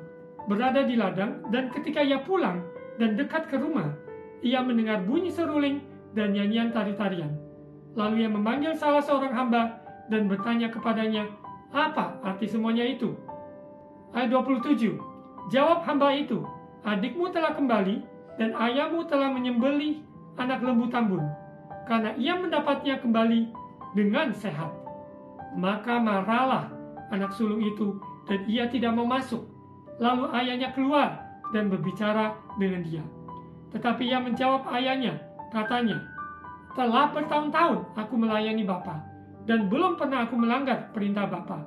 berada di ladang, dan ketika ia pulang dan dekat ke rumah, ia mendengar bunyi seruling dan nyanyian tari-tarian. Lalu ia memanggil salah seorang hamba dan bertanya kepadanya, apa arti semuanya itu? Ayat 27, jawab hamba itu, adikmu telah kembali dan ayahmu telah menyembelih anak lembu tambun, karena ia mendapatnya kembali dengan sehat. Maka marahlah anak sulung itu dan ia tidak mau masuk. Lalu ayahnya keluar dan berbicara dengan dia. Tetapi ia menjawab ayahnya, katanya, telah bertahun-tahun aku melayani Bapa, dan belum pernah aku melanggar perintah Bapa.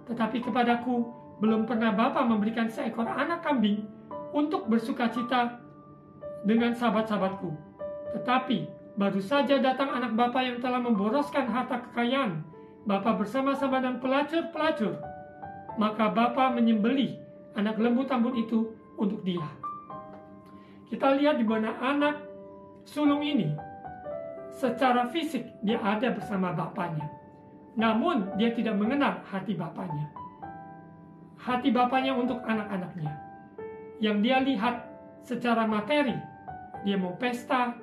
Tetapi kepadaku belum pernah Bapa memberikan seekor anak kambing untuk bersukacita dengan sahabat-sahabatku. Tetapi baru saja datang anak Bapa yang telah memboroskan harta kekayaan Bapa bersama-sama dengan pelacur-pelacur. Maka Bapa menyembelih anak lembu tambun itu untuk dia. Kita lihat di mana anak sulung ini secara fisik dia ada bersama bapaknya. Namun dia tidak mengenal hati bapaknya. Hati bapaknya untuk anak-anaknya. Yang dia lihat secara materi, dia mau pesta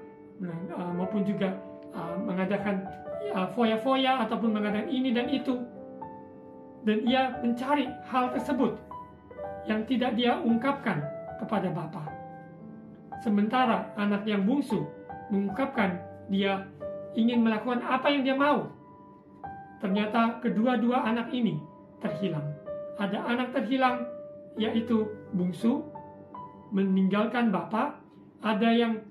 maupun juga mengadakan foya-foya ataupun mengadakan ini dan itu. Dan ia mencari hal tersebut yang tidak dia ungkapkan kepada Bapa. Sementara anak yang bungsu mengungkapkan dia ingin melakukan apa yang dia mau. Ternyata kedua-dua anak ini terhilang. Ada anak terhilang yaitu bungsu meninggalkan Bapa. Ada yang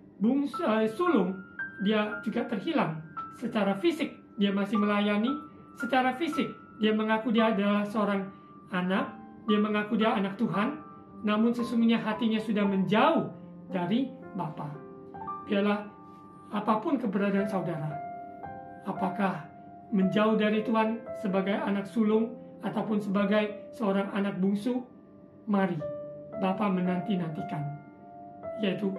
sulung dia juga terhilang. Secara fisik dia masih melayani. Secara fisik dia mengaku dia adalah seorang anak. Dia mengaku dia anak Tuhan, namun sesungguhnya hatinya sudah menjauh dari Bapa. Biarlah apapun keberadaan saudara, apakah menjauh dari Tuhan sebagai anak sulung ataupun sebagai seorang anak bungsu, mari Bapa menanti-nantikan, yaitu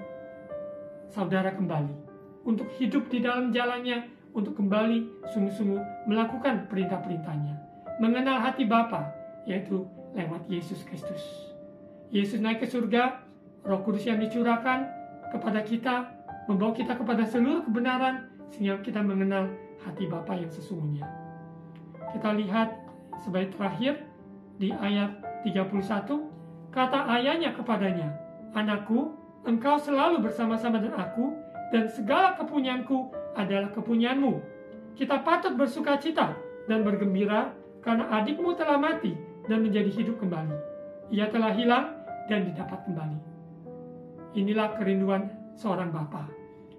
saudara kembali untuk hidup di dalam jalannya, untuk kembali sungguh-sungguh melakukan perintah-perintahnya, mengenal hati Bapa, yaitu lewat Yesus Kristus. Yesus naik ke surga, Roh Kudus yang dicurahkan kepada kita, membawa kita kepada seluruh kebenaran, sehingga kita mengenal hati Bapa yang sesungguhnya. Kita lihat sebagai terakhir di ayat 31, kata ayahnya kepadanya, anakku, engkau selalu bersama-sama dengan aku, dan segala kepunyaanku adalah kepunyaanmu. Kita patut bersukacita dan bergembira, karena adikmu telah mati dan menjadi hidup kembali. Ia telah hilang dan didapat kembali. Inilah kerinduan seorang bapa,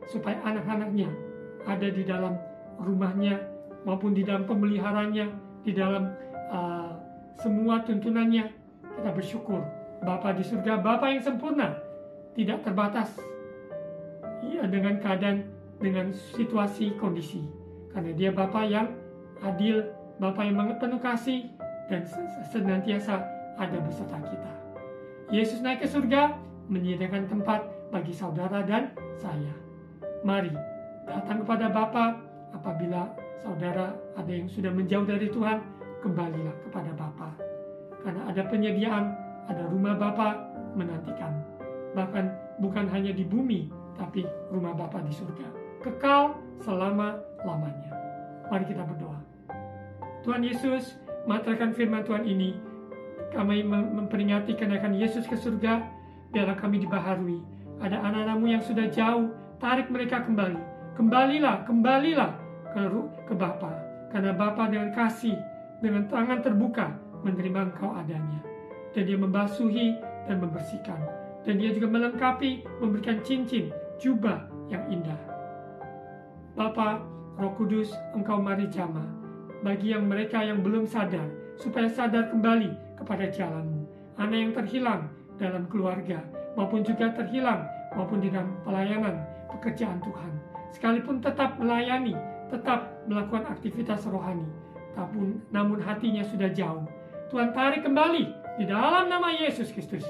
supaya anak-anaknya ada di dalam rumahnya maupun di dalam pemeliharanya, di dalam semua tuntunannya. Kita bersyukur Bapa di surga, Bapa yang sempurna, tidak terbatas dengan keadaan, dengan situasi, kondisi. Karena dia Bapa yang adil, Bapa yang penuh kasih, dan senantiasa ada beserta kita. Yesus naik ke surga, menyediakan tempat bagi saudara dan saya. Mari datang kepada Bapa. Apabila saudara ada yang sudah menjauh dari Tuhan, kembalilah kepada Bapa. Karena ada penyediaan, ada rumah Bapa menantikan. Bahkan bukan hanya di bumi, tapi rumah Bapa di surga. Kekal selama-lamanya. Mari kita berdoa. Tuhan Yesus, materkan firman Tuhan ini, kami memperingati kenaikan Yesus ke surga. Biarlah kami dibaharui. Ada anak-anakmu yang sudah jauh, tarik mereka kembali. Kembalilah ke Bapa. Karena Bapa dengan kasih, dengan tangan terbuka menerima engkau adanya. Dan dia membasuhi dan membersihkan. Dan dia juga melengkapi, memberikan cincin, jubah yang indah. Bapa, Roh Kudus, engkau mari jamah bagi mereka yang belum sadar, supaya sadar kembali kepada jalan-Mu. Anak yang terhilang dalam keluarga, maupun juga terhilang maupun di dalam pelayanan pekerjaan Tuhan, sekalipun tetap melayani, tetap melakukan aktivitas rohani, namun hatinya sudah jauh. Tuhan tarik kembali di dalam nama Yesus Kristus,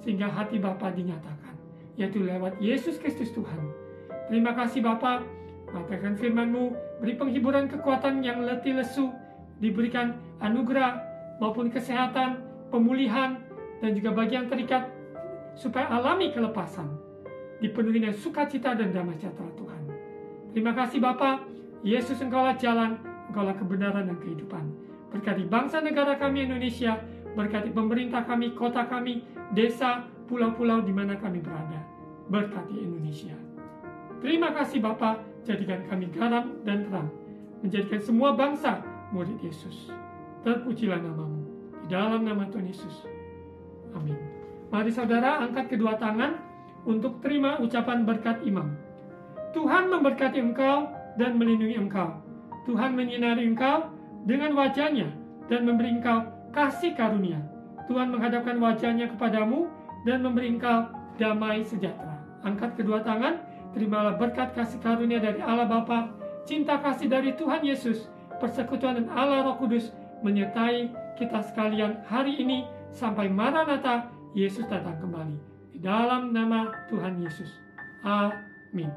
sehingga hati Bapa dinyatakan, yaitu lewat Yesus Kristus Tuhan. Terima kasih Bapa, matakan firman-Mu, beri penghiburan kekuatan yang letih lesu, diberikan anugerah maupun kesehatan, pemulihan, dan juga bagi yang terikat, supaya alami kelepasan, dipenuhi dengan sukacita dan damai sejahtera Tuhan. Terima kasih Bapa, Yesus engkaulah jalan, engkaulah kebenaran dan kehidupan. Berkati bangsa negara kami Indonesia, berkati pemerintah kami, kota kami, desa, pulau-pulau di mana kami berada. Berkati Indonesia. Terima kasih Bapa, jadikan kami garam dan terang, menjadikan semua bangsa murid Yesus. Terpujilah nama-Mu, di dalam nama Tuhan Yesus. Amin. Mari saudara angkat kedua tangan untuk terima ucapan berkat imam. Tuhan memberkati engkau dan melindungi engkau. Tuhan menyinari engkau dengan wajah-Nya dan memberi engkau kasih karunia. Tuhan menghadapkan wajah-Nya kepadamu dan memberi engkau damai sejahtera. Angkat kedua tangan, terimalah berkat kasih karunia dari Allah Bapa, cinta kasih dari Tuhan Yesus, persekutuan dan Allah Roh Kudus menyertai kita sekalian hari ini sampai Maranatha, Yesus datang kembali. Di dalam nama Tuhan Yesus. Amin.